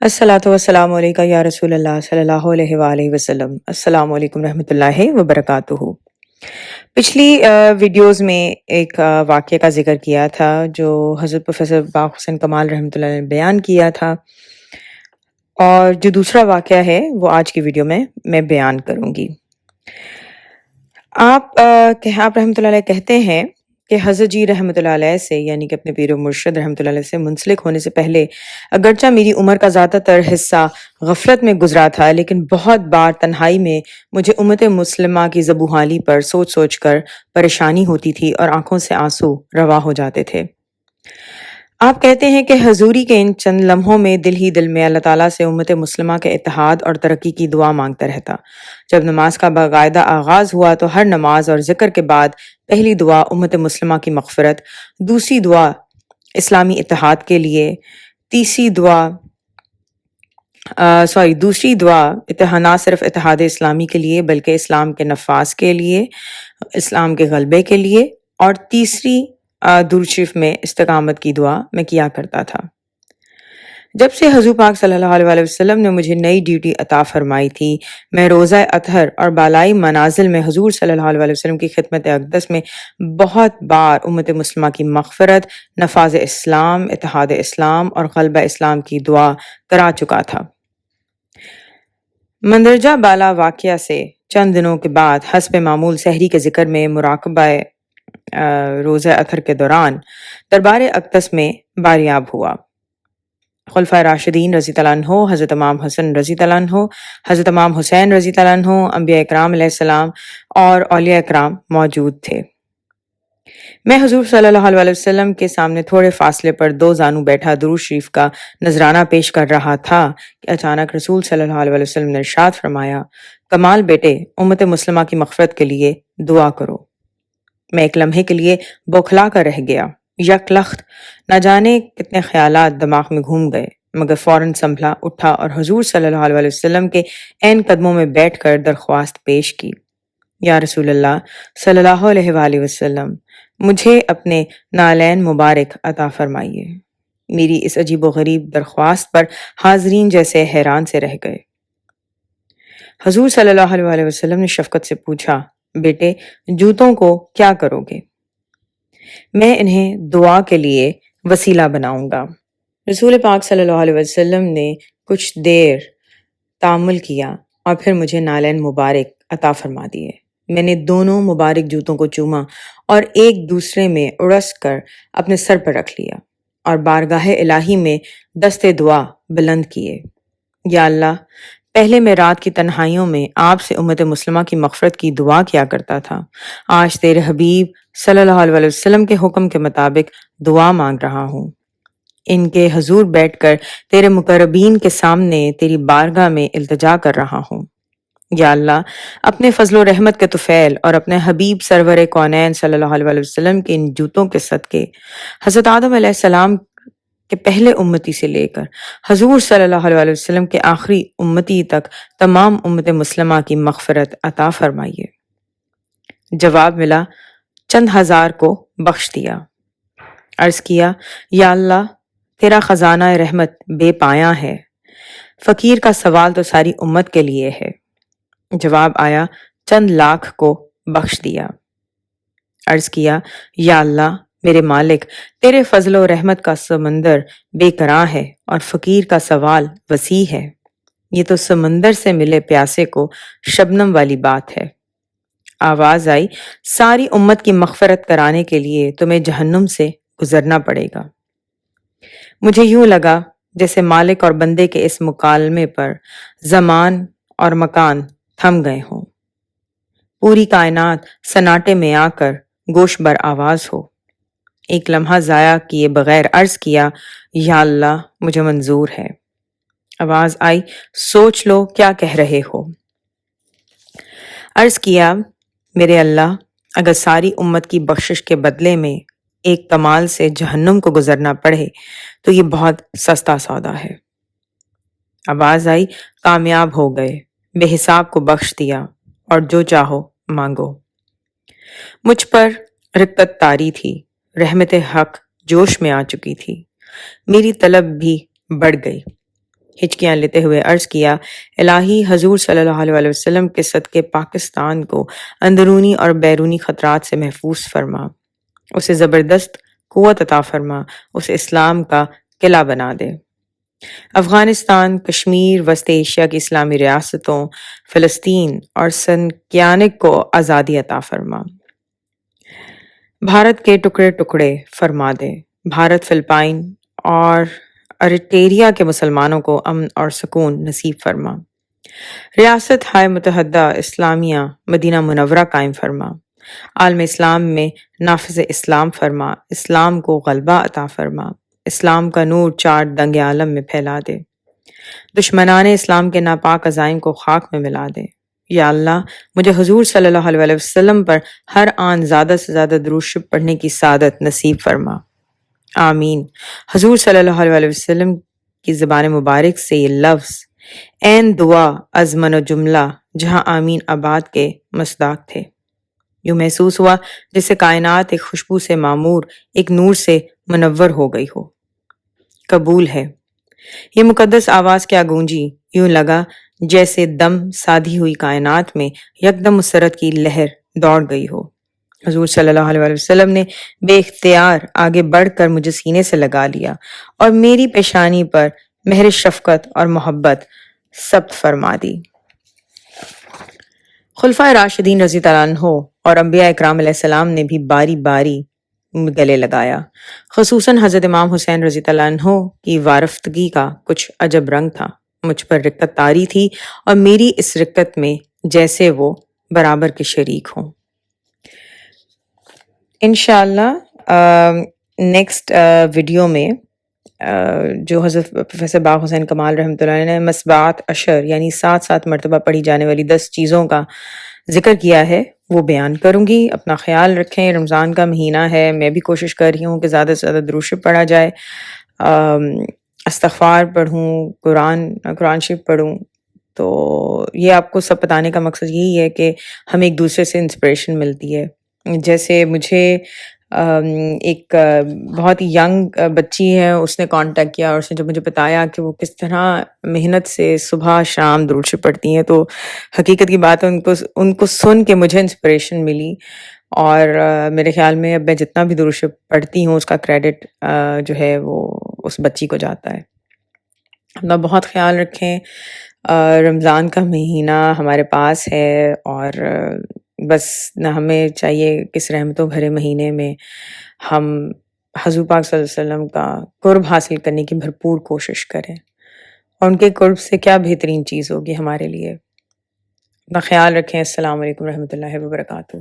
الصلاۃ والسلام علیکہ یا رسول اللہ صلی اللہ علیہ وآلہ وسلم۔ السلام علیکم رحمۃ اللہ وبرکاتہ۔ پچھلی ویڈیوز میں ایک واقعے کا ذکر کیا تھا جو حضرت پروفیسر باق حسین کمال رحمۃ اللہ نے بیان کیا تھا، اور جو دوسرا واقعہ ہے وہ آج کی ویڈیو میں بیان کروں گی۔ آپ رحمۃ اللہ علیہ کہتے ہیں کہ حضرت جی رحمۃ اللہ علیہ سے، یعنی کہ اپنے پیر و مرشد رحمۃ اللہ علیہ سے منسلک ہونے سے پہلے اگرچہ میری عمر کا زیادہ تر حصہ غفلت میں گزرا تھا، لیکن بہت بار تنہائی میں مجھے امت مسلمہ کی زبوں پر سوچ سوچ کر پریشانی ہوتی تھی اور آنکھوں سے آنسو روا ہو جاتے تھے۔ آپ کہتے ہیں کہ حضوری کے ان چند لمحوں میں دل ہی دل میں اللہ تعالیٰ سے امت مسلمہ کے اتحاد اور ترقی کی دعا مانگتا رہتا۔ جب نماز کا باقاعدہ آغاز ہوا تو ہر نماز اور ذکر کے بعد پہلی دعا امت مسلمہ کی مغفرت، دوسری دعا اسلامی اتحاد کے لیے، دوسری دعا نہ صرف اتحاد اسلامی کے لیے بلکہ اسلام کے نفاذ کے لیے، اسلام کے غلبے کے لیے، اور تیسری درود شریف میں استقامت کی دعا میں کیا کرتا تھا۔ جب سے حضور پاک صلی اللہ علیہ وسلم نے مجھے نئی ڈیوٹی عطا فرمائی تھی، میں روزہ اطہر اور بالائی منازل میں حضور صلی اللہ علیہ وسلم کی خدمت اقدس میں بہت بار امت مسلمہ کی مغفرت، نفاذ اسلام، اتحاد اسلام اور غلبہ اسلام کی دعا کرا چکا تھا۔ مندرجہ بالا واقعہ سے چند دنوں کے بعد حسب معمول سحری کے ذکر میں مراقبہ روزہ اطہر کے دوران دربار اقدس میں باریاب ہوا۔ خلفائے راشدین رضی اللہ عنہ، حضرت امام حسن رضی اللہ عنہ، حضرت امام حسین رضی اللہ عنہ، انبیاء اکرام علیہ السلام اور اولیاء اکرام موجود تھے۔ میں حضور صلی اللہ علیہ وسلم کے سامنے تھوڑے فاصلے پر دو زانو بیٹھا درود شریف کا نذرانہ پیش کر رہا تھا کہ اچانک رسول صلی اللہ علیہ وسلم نے ارشاد فرمایا، کمال بیٹے، امت مسلمہ کی مغفرت کے لیے دعا کرو۔ میں ایک لمحے کے لیے بوکھلا کر رہ گیا، یک لخت نہ جانے کتنے خیالات دماغ میں گھوم گئے، مگر فوراً سنبھلا، اٹھا اور حضور صلی اللہ علیہ وسلم کے عین قدموں میں بیٹھ کر درخواست پیش کی، یا رسول اللہ صلی اللہ علیہ وآلہ وسلم، مجھے اپنے نالین مبارک عطا فرمائیے۔ میری اس عجیب و غریب درخواست پر حاضرین جیسے حیران سے رہ گئے۔ حضور صلی اللہ علیہ وآلہ وسلم نے شفقت سے پوچھا، بیٹے، جوتوں کو کیا کرو گے؟ میں انہیں دعا کے لیے وسیلہ بناؤں گا۔ رسول پاک صلی اللہ علیہ وسلم نے کچھ دیر تامل کیا اور پھر مجھے نالین مبارک عطا فرما دیے۔ میں نے دونوں مبارک جوتوں کو چوما اور ایک دوسرے میں اڑس کر اپنے سر پر رکھ لیا اور بارگاہ الہی میں دست دعا بلند کیے۔ یا اللہ، پہلے میں رات کی تنہائیوں میں آپ سے امت مسلمہ کی مغفرت کی دعا کیا کرتا تھا، آج تیرے حبیب صلی اللہ علیہ وسلم کے حکم کے مطابق دعا مانگ رہا ہوں۔ ان کے حضور بیٹھ کر تیرے مقربین کے سامنے تیری بارگاہ میں التجا کر رہا ہوں۔ یا اللہ، اپنے فضل و رحمت کے طفیل اور اپنے حبیب سرور کونین صلی اللہ علیہ وسلم کے ان جوتوں کے صدقے حضرت آدم علیہ السلام کے پہلے امتی سے لے کر حضور صلی اللہ علیہ وسلم کے آخری امتی تک تمام امت مسلمہ کی مغفرت عطا فرمائیے۔ جواب ملا، چند ہزار کو بخش دیا۔ عرض کیا، یا اللہ، تیرا خزانہ رحمت بے پایاں ہے، فقیر کا سوال تو ساری امت کے لیے ہے۔ جواب آیا، چند لاکھ کو بخش دیا۔ عرض کیا، یا اللہ میرے مالک، تیرے فضل و رحمت کا سمندر بے کراں ہے اور فقیر کا سوال وسیع ہے، یہ تو سمندر سے ملے پیاسے کو شبنم والی بات ہے۔ آواز آئی، ساری امت کی مغفرت کرانے کے لیے تمہیں جہنم سے گزرنا پڑے گا۔ مجھے یوں لگا جیسے مالک اور بندے کے اس مکالمے پر زمان اور مکان تھم گئے ہوں، پوری کائنات سناٹے میں آ کر گوش بر آواز ہو۔ ایک لمحہ ضائع کیے بغیر عرض کیا، یا اللہ مجھے منظور ہے۔ آواز آئی، سوچ لو کیا کہہ رہے ہو۔ عرض کیا، میرے اللہ، اگر ساری امت کی بخشش کے بدلے میں ایک کمال سے جہنم کو گزرنا پڑے تو یہ بہت سستا سودا ہے۔ آواز آئی، کامیاب ہو گئے، بے حساب کو بخش دیا اور جو چاہو مانگو۔ مجھ پر رقت طاری تھی، رحمت حق جوش میں آ چکی تھی، میری طلب بھی بڑھ گئی۔ ہچکیاں لیتے ہوئے عرض کیا، الہی حضور صلی اللہ علیہ وسلم کے صدقے پاکستان کو اندرونی اور بیرونی خطرات سے محفوظ فرما، اسے زبردست قوت عطا فرما، اسے اسلام کا قلعہ بنا دے۔ افغانستان، کشمیر، وسط ایشیا کی اسلامی ریاستوں، فلسطین اور سنکیانک کو آزادی عطا فرما۔ بھارت کے ٹکڑے ٹکڑے فرما دے۔ بھارت، فلپائن اور اریٹریا کے مسلمانوں کو امن اور سکون نصیب فرما۔ ریاست ہائے متحدہ اسلامیہ مدینہ منورہ قائم فرما۔ عالم اسلام میں نافذ اسلام فرما، اسلام کو غلبہ عطا فرما، اسلام کا نور چار دنگ عالم میں پھیلا دے، دشمنان اسلام کے ناپاک عزائم کو خاک میں ملا دے۔ یا اللہ، مجھے حضور صلی اللہ علیہ وسلم پر ہر آن زیادہ سے زیادہ درود شریف پڑھنے کی سعادت نصیب فرما۔ آمین۔ حضور صلی اللہ علیہ وسلم کی زبان مبارک سے یہ لفظ این دعا از من و جملہ جہاں آمین آباد کے مصداق تھے۔ یوں محسوس ہوا جیسے کائنات ایک خوشبو سے معمور، ایک نور سے منور ہو گئی ہو۔ قبول ہے۔ یہ مقدس آواز کیا گونجی، یوں لگا جیسے دم سادھی ہوئی کائنات میں یکدم مسرت کی لہر دوڑ گئی ہو۔ حضور صلی اللہ علیہ وسلم نے بے اختیار آگے بڑھ کر مجھے سینے سے لگا لیا اور میری پیشانی پر مہر شفقت اور محبت ثبت فرما دی۔ خلفائے راشدین رضی اللہ عنہ اور انبیاء اکرام علیہ السلام نے بھی باری باری گلے لگایا۔ خصوصاً حضرت امام حسین رضی اللہ عنہ کی وارفتگی کا کچھ عجب رنگ تھا۔ مجھ پر رقت طاری تھی اور میری اس رقت میں جیسے وہ برابر کے شریک ہوں۔ انشاءاللہ نیکسٹ ویڈیو میں جو حضرت پروفیسر باغ حسین کمال رحمۃ اللہ علیہ نے مصباحات عشر یعنی 7 مرتبہ پڑھی جانے والی 10 چیزوں کا ذکر کیا ہے وہ بیان کروں گی۔ اپنا خیال رکھیں، رمضان کا مہینہ ہے، میں بھی کوشش کر رہی ہوں کہ زیادہ سے زیادہ درود شریف پڑھا جائے، استغفار پڑھوں، قرآن شریف پڑھوں۔ تو یہ آپ کو سب بتانے کا مقصد یہی ہے کہ ہمیں ایک دوسرے سے انسپریشن ملتی ہے۔ جیسے مجھے ایک بہت ہی ینگ بچی ہے، اس نے کانٹیکٹ کیا اور اس نے جب مجھے بتایا کہ وہ کس طرح محنت سے صبح شام درود شریف پڑھتی ہیں، تو حقیقت کی بات ہے ان کو سن کے مجھے انسپریشن ملی، اور میرے خیال میں اب میں جتنا بھی درود شریف پڑھتی ہوں اس کا کریڈٹ جو ہے وہ اس بچی کو جاتا ہے۔ اپنا بہت خیال رکھیں۔ رمضان کا مہینہ ہمارے پاس ہے اور بس نہ ہمیں چاہیے کہ اس رحمتوں بھرے مہینے میں ہم حضور پاک صلی اللہ علیہ وسلم کا قرب حاصل کرنے کی بھرپور کوشش کریں، اور ان کے قرب سے کیا بہترین چیز ہوگی ہمارے لیے۔ اپنا خیال رکھیں۔ السلام علیکم ورحمۃ اللہ وبرکاتہ۔